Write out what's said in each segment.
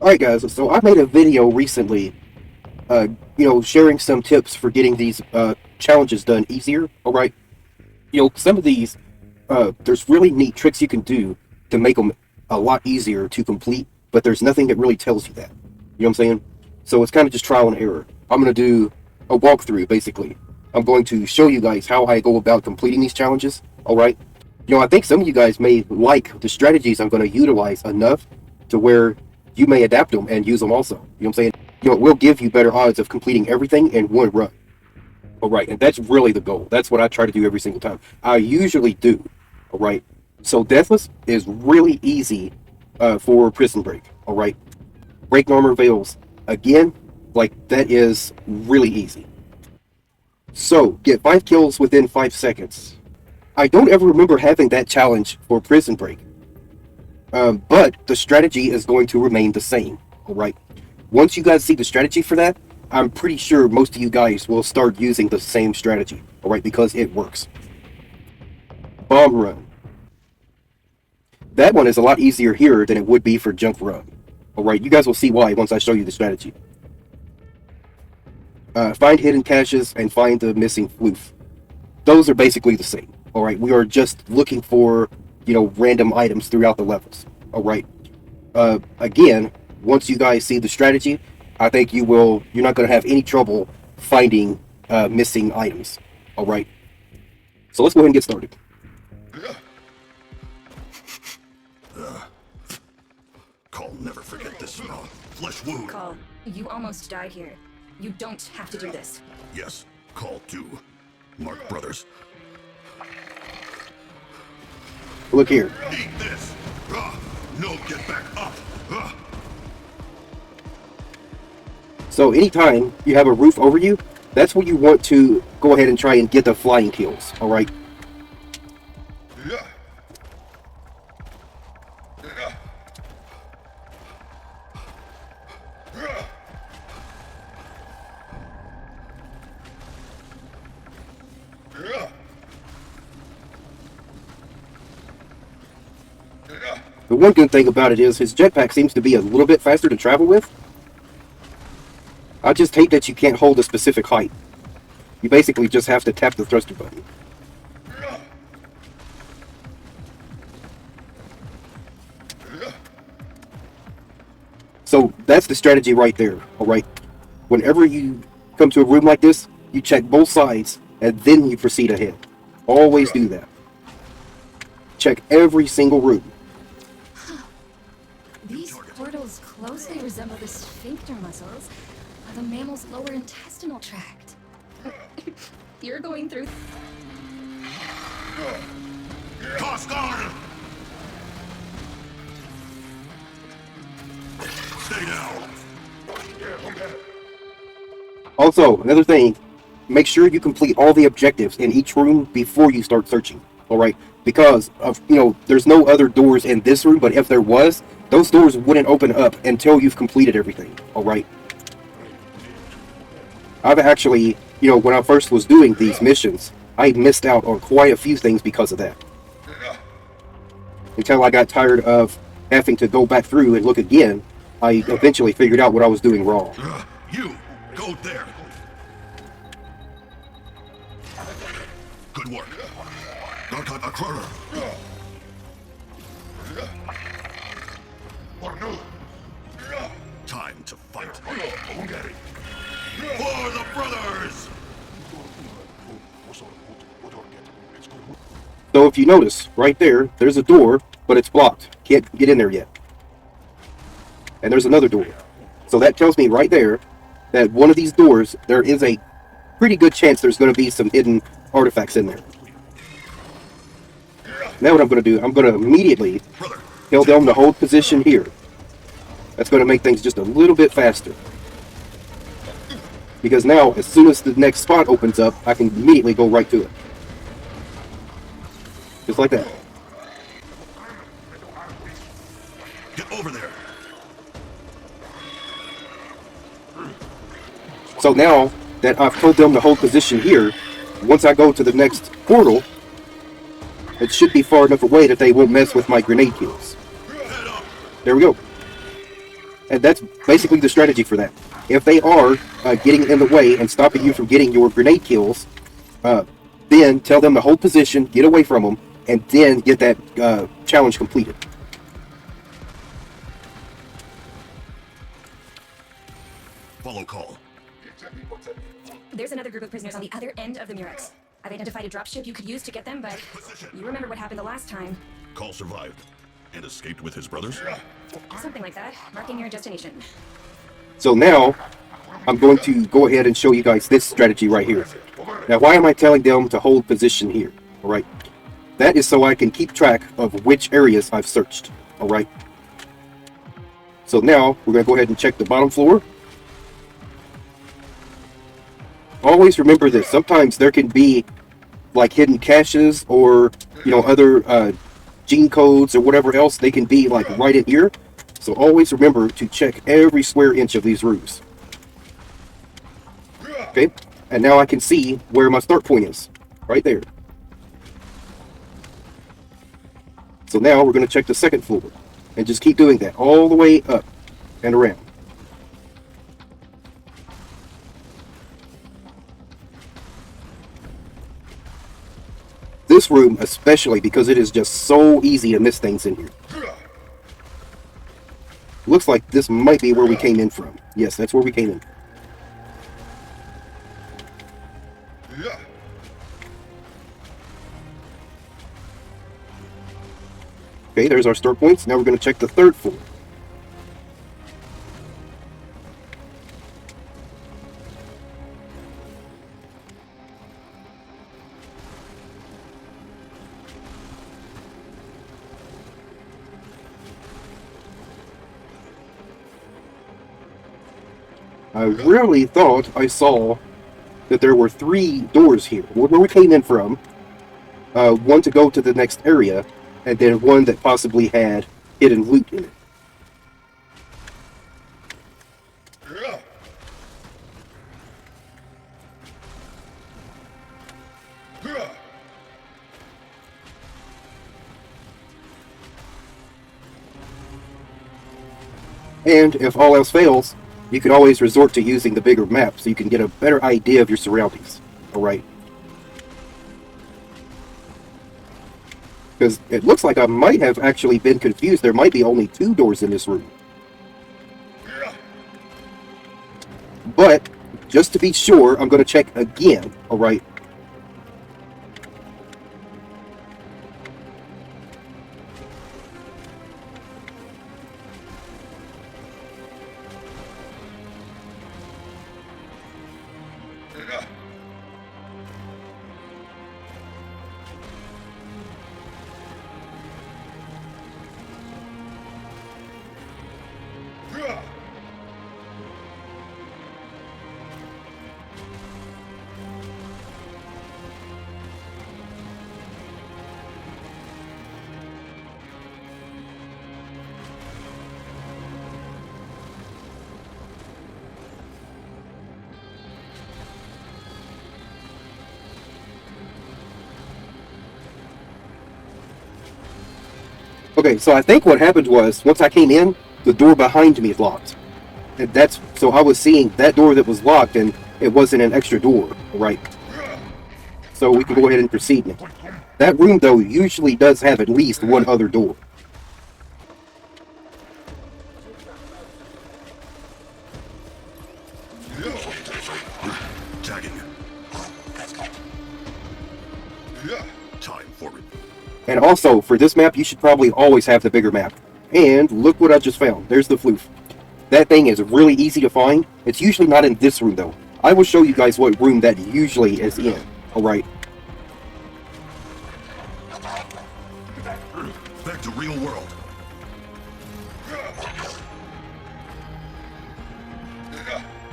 Alright guys, so I made a video recently, sharing some tips for getting these challenges done easier, alright? Some of these, there's really neat tricks you can do to make them a lot easier to complete, but there's nothing that really tells you that. You know what I'm saying? So it's kind of just trial and error. I'm going to do a walkthrough, basically. I'm going to show you guys how I go about completing these challenges, alright? I think some of you guys may like the strategies I'm going to utilize enough to where you may adapt them and use them also. You know what I'm saying? It will give you better odds of completing everything in one run. Alright, and that's really the goal. That's what I try to do every single time. I usually do. Alright? So Deathless is really easy for Prison Break. Alright? Break Armor Veils. Again, that is really easy. So, get 5 kills within 5 seconds. I don't ever remember having that challenge for Prison Break. But the strategy is going to remain the same, alright? Once you guys see the strategy for that, I'm pretty sure most of you guys will start using the same strategy, alright? Because it works. Bomb Run. That one is a lot easier here than it would be for Junk Run. Alright, you guys will see why once I show you the strategy. Find hidden caches and find the missing floof. Those are basically the same, alright? We are just looking for random items throughout the levels. Alright. Again, once you guys see the strategy, I think you're not going to have any trouble finding missing items. Alright. So let's go ahead and get started. Call never forget this smell. Flesh wound. Call, you almost died here. You don't have to do this. Yes, Call do. Mark Brothers. Look here. Eat this! No, get back up! So anytime you have a roof over you, that's where you want to go ahead and try and get the flying kills, alright? The one good thing about it is his jetpack seems to be a little bit faster to travel with. I just hate that you can't hold a specific height. You basically just have to tap the thruster button. So that's the strategy right there, alright? Whenever you come to a room like this, you check both sides and then you proceed ahead. Always do that. Check every single room. These portals closely resemble the sphincter muscles of the mammal's lower intestinal tract. You're going through... Toss guard! Stay down! Also, another thing, make sure you complete all the objectives in each room before you start searching, alright? Because of, there's no other doors in this room, but if there was, those doors wouldn't open up until you've completed everything, alright? I've actually, when I first was doing these missions, I missed out on quite a few things because of that. Until I got tired of having to go back through and look again, I eventually figured out what I was doing wrong. You, go there! Good work. Time to fight. For the brothers! So if you notice, right there's a door, but it's blocked. Can't get in there yet. And there's another door. So that tells me right there that one of these doors, there is a pretty good chance there's going to be some hidden artifacts in there. Now what I'm going to do, I'm going to immediately tell them to hold position here. That's going to make things just a little bit faster. Because now, as soon as the next spot opens up, I can immediately go right to it. Just like that. Get over there. So now that I've told them to hold position here, once I go to the next portal, it should be far enough away that they won't mess with my grenade kills. There we go. And that's basically the strategy for that. If they are getting in the way and stopping you from getting your grenade kills, then tell them to hold position, get away from them, and then get that challenge completed. Follow call. There's another group of prisoners on the other end of the Murex. I've identified a dropship you could use to get them, but you remember what happened the last time. Call survived and escaped with his brothers. Something like that. Marking your destination. So now, I'm going to go ahead and show you guys this strategy right here. Now, why am I telling them to hold position here? Alright. That is so I can keep track of which areas I've searched. Alright. So now, we're going to go ahead and check the bottom floor. Always remember this. Sometimes there can be like hidden caches or, other gene codes or whatever else. They can be like right in here. So always remember to check every square inch of these rooms. Okay, and now I can see where my start point is. Right there. So now we're going to check the second floor. And just keep doing that all the way up and around. This room especially, because it is just so easy to miss things in here. Looks like this might be where we came in from. Yes, that's where we came in. Okay, there's our start points. Now we're going to check the third floor. I really thought I saw that there were 3 doors here, where we came in from. One to go to the next area, and then one that possibly had hidden loot in it. And if all else fails, you can always resort to using the bigger map so you can get a better idea of your surroundings. Alright. Because it looks like I might have actually been confused. There might be only 2 doors in this room. But, just to be sure, I'm going to check again. Alright. Okay, so I think what happened was, once I came in, the door behind me locked. And so I was seeing that door that was locked, and it wasn't an extra door, right? So we can go ahead and proceed now. That room, though, usually does have at least one other door. Tagging. Time for it. And also, for this map, you should probably always have the bigger map. And look what I just found. There's the floof. That thing is really easy to find. It's usually not in this room, though. I will show you guys what room that usually is in. Alright. Back to real world.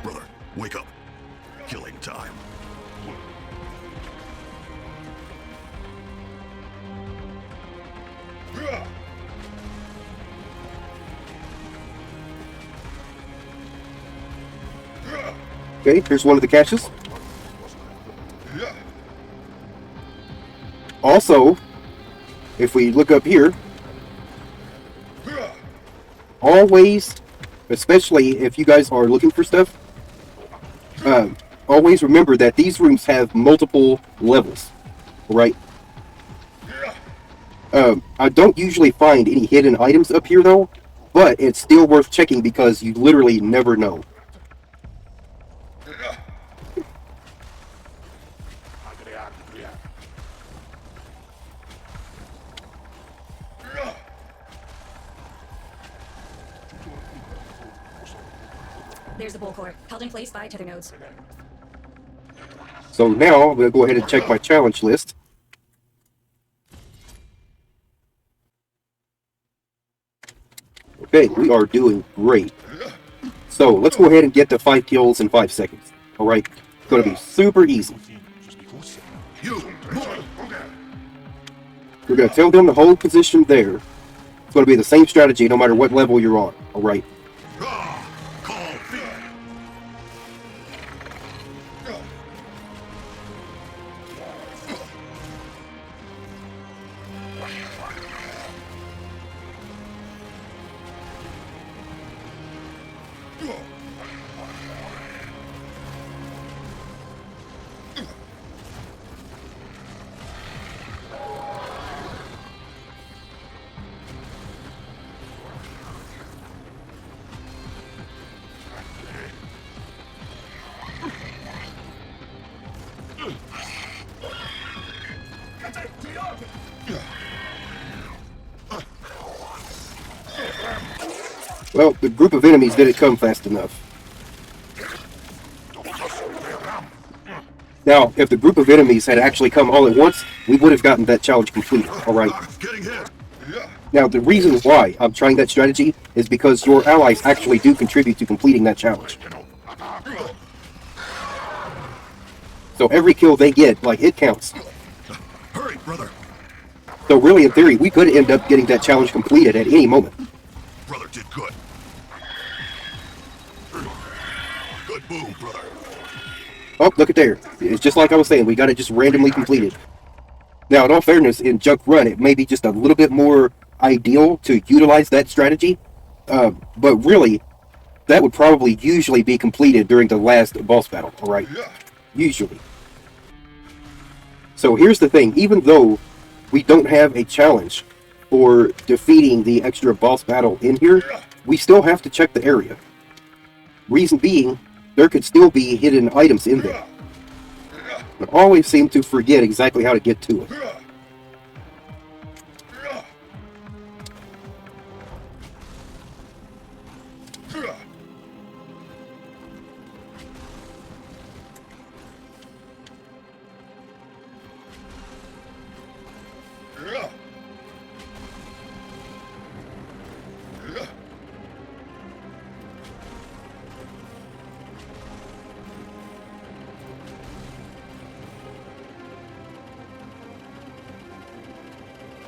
Brother, wake up. Killing time. Okay, here's one of the caches. Also, if we look up here, always especially if you guys are looking for stuff. Always remember that these rooms have multiple levels, right? I don't usually find any hidden items up here though, but it's still worth checking because you literally never know. There's the bull core, held in place by tether nodes. So now I'm going to go ahead and check my challenge list. Okay, we are doing great. So let's go ahead and get to 5 kills in 5 seconds. Alright, it's going to be super easy. You move. We're going to tell them to hold position there. It's going to be the same strategy no matter what level you're on. Alright. Call fear. Well, the group of enemies didn't come fast enough. Now, if the group of enemies had actually come all at once, we would have gotten that challenge completed, alright? Getting hit. Now, the reason why I'm trying that strategy is because your allies actually do contribute to completing that challenge. So every kill they get, like, it counts. Hurry, brother. So really, in theory, we could end up getting that challenge completed at any moment. Brother did good. Good move, brother. Oh, look at there. It's just like I was saying, we got it just randomly completed. Now, in all fairness, in Junk Run, it may be just a little bit more ideal to utilize that strategy. But really, that would probably usually be completed during the last boss battle, alright? Usually. So here's the thing, even though we don't have a challenge for defeating the extra boss battle in here, we still have to check the area. Reason being, there could still be hidden items in there. I always seem to forget exactly how to get to it.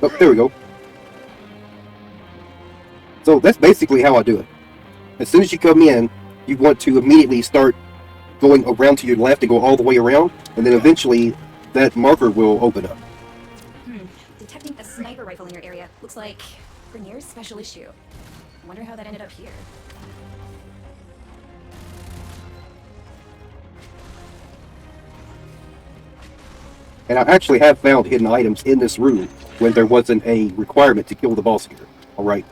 Oh, there we go. So that's basically how I do it. As soon as you come in, you want to immediately start going around to your left and go all the way around, and then eventually that marker will open up. Detecting a sniper rifle in your area. Looks like Grenier's special issue. Wonder how that ended up here. And I actually have found hidden items in this room when there wasn't a requirement to kill the boss here. Alright.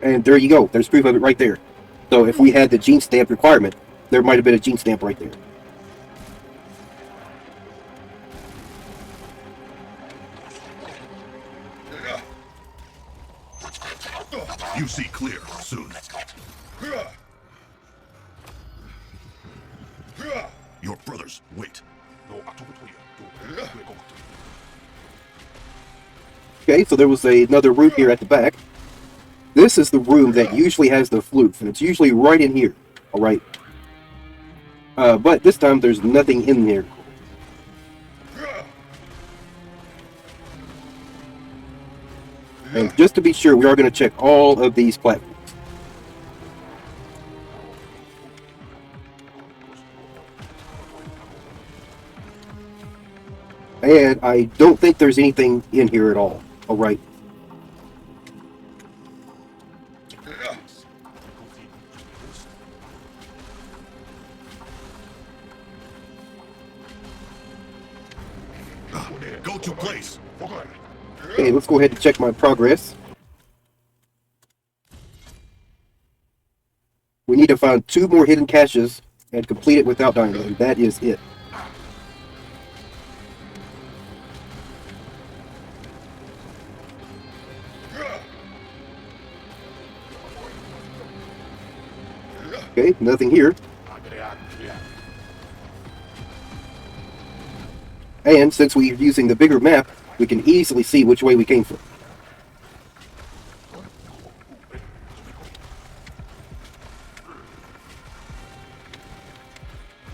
And there you go. There's proof of it right there. So if we had the gene stamp requirement, there might have been a gene stamp right there. You see clear soon. Your brothers wait. Okay, so there was another room here at the back. This is the room that usually has the floof, and it's usually right in here. Alright. But this time there's nothing in there. And just to be sure, we are going to check all of these platforms. And I don't think there's anything in here at all. All right. Go to place. Okay, let's go ahead and check my progress. We need to find 2 more hidden caches and complete it without dying, and that is it. Okay, nothing here. And since we're using the bigger map, we can easily see which way we came from.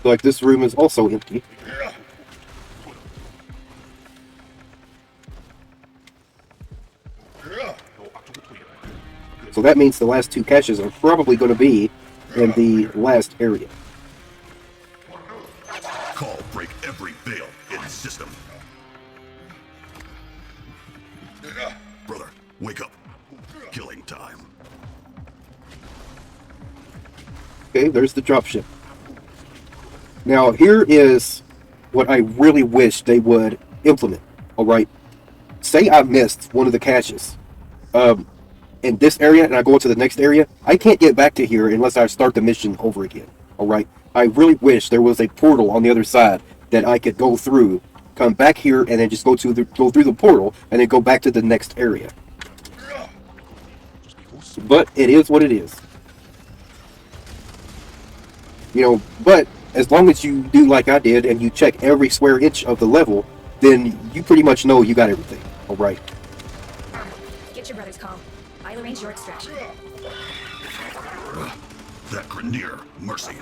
Like this room is also empty. So that means the last 2 caches are probably going to be in the last area. Call break every veil in system. Brother, wake up. Killing time. Okay, there's the dropship. Now, here is what I really wish they would implement, alright? Say I missed one of the caches in this area and I go to the next area, I can't get back to here unless I start the mission over again, alright? I really wish there was a portal on the other side that I could go through, come back here, and then just go through the portal, and then go back to the next area. But it is what it is. You know, but as long as you do like I did and you check every square inch of the level, then you pretty much know you got everything. Alright. Get your brother's call. I'll arrange your extraction. That Grenier, mercy.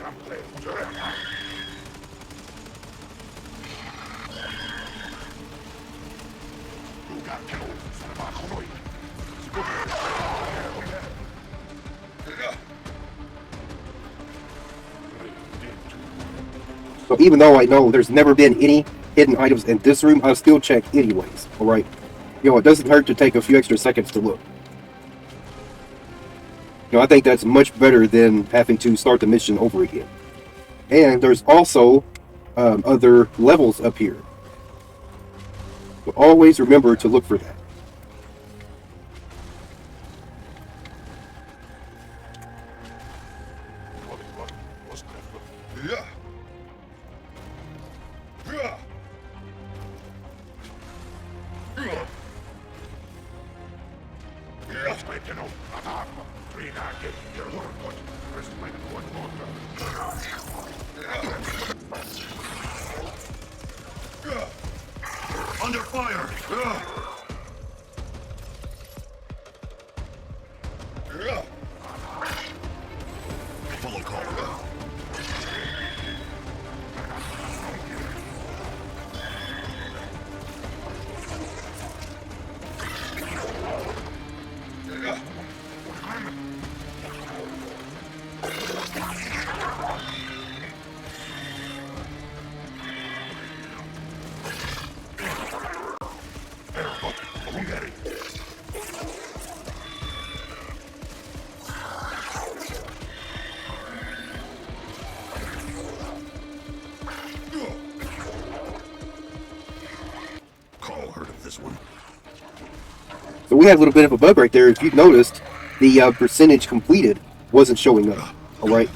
So even though I know there's never been any hidden items in this room, I'll still check anyways, alright? You know, it doesn't hurt to take a few extra seconds to look. You know, I think that's much better than having to start the mission over again. And there's also other levels up here. So always remember to look for that. Under fire! Follow call. Call heard of this one. So we had a little bit of a bug right there. If you've noticed, the percentage completed wasn't showing up. Alright?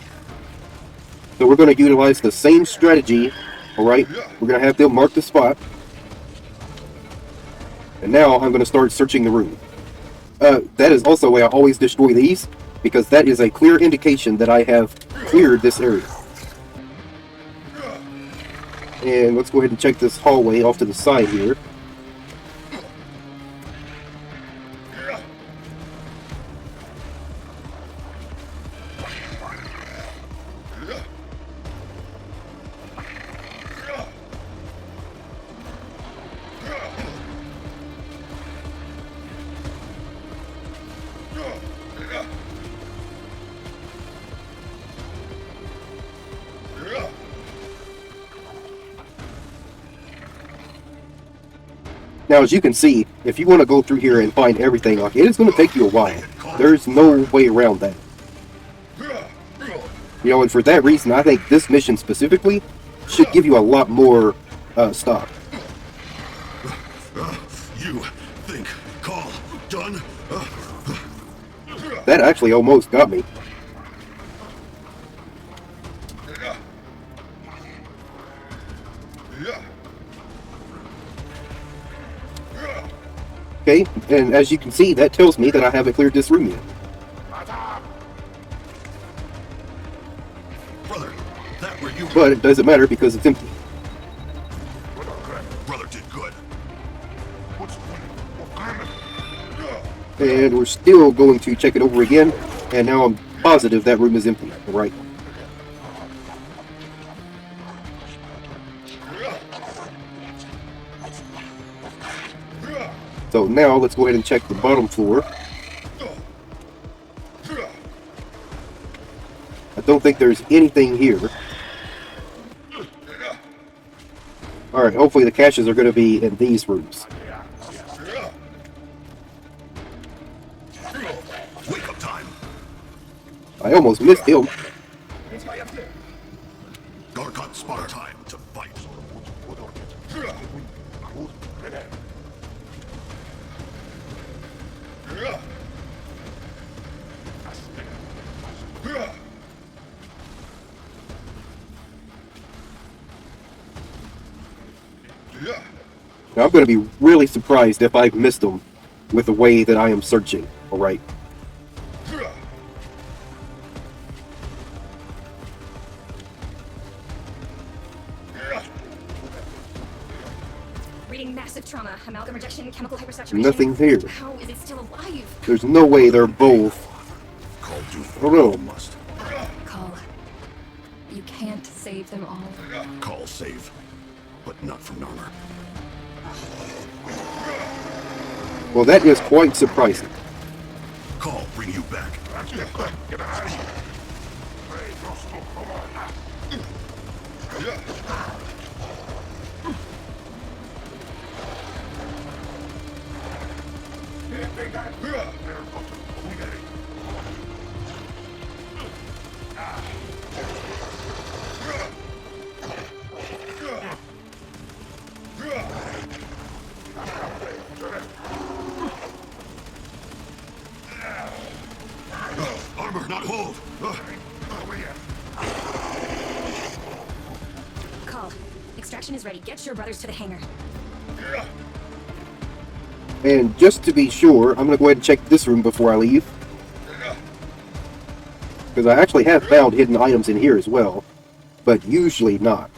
So we're going to utilize the same strategy. Alright? We're going to have them mark the spot. And now I'm going to start searching the room. That is also why I always destroy these, because that is a clear indication that I have cleared this area. And let's go ahead and check this hallway off to the side here. Now, as you can see, if you want to go through here and find everything, like, it is going to take you a while. There's no way around that. You know, and for that reason, I think this mission specifically should give you a lot more stock. You think call done? That actually almost got me. Okay, and as you can see, that tells me that I haven't cleared this room yet. Brother, that where you But it doesn't matter because it's empty. brother did good. And we're still going to check it over again, and now I'm positive that room is empty. Alright. So now let's go ahead and check the bottom floor. I don't think there's anything here. Alright, hopefully the caches are going to be in these rooms. Wake up time. I almost missed him. Garkot spotter time to fight. Now I'm going to be really surprised if I've missed them with the way that I am searching. Alright. Reading massive trauma, amalgam rejection, chemical hypersaturation. Nothing here. How is it still alive? There's no way they're both. Call due Oh for no. must. Call. You can't save them all. Call save, but not from Narmer. Well, that is quite surprising. Call bring you back. Armor, not hold. Call. Extraction is ready. Get your brothers to the hangar. And just to be sure, I'm going to go ahead and check this room before I leave. Because I actually have found hidden items in here as well, but usually not.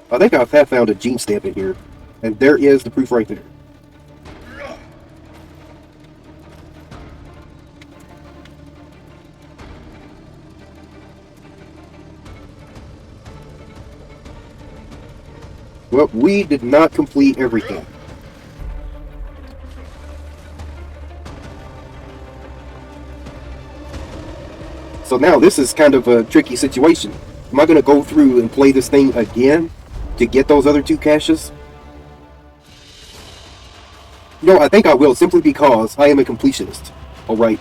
I think I have found a gene stamp in here, and there is the proof right there. Well, we did not complete everything. So now this is kind of a tricky situation. Am I going to go through and play this thing again to get those other two caches? No, I think I will, simply because I am a completionist. Alright.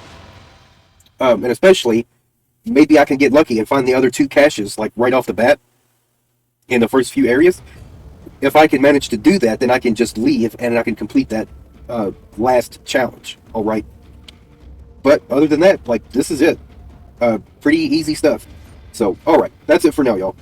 And especially, maybe I can get lucky and find the other two caches, like, right off the bat in the first few areas. If I can manage to do that, then I can just leave and I can complete that last challenge. Alright. But other than that, like, this is it. Pretty easy stuff. So, alright. That's it for now, y'all.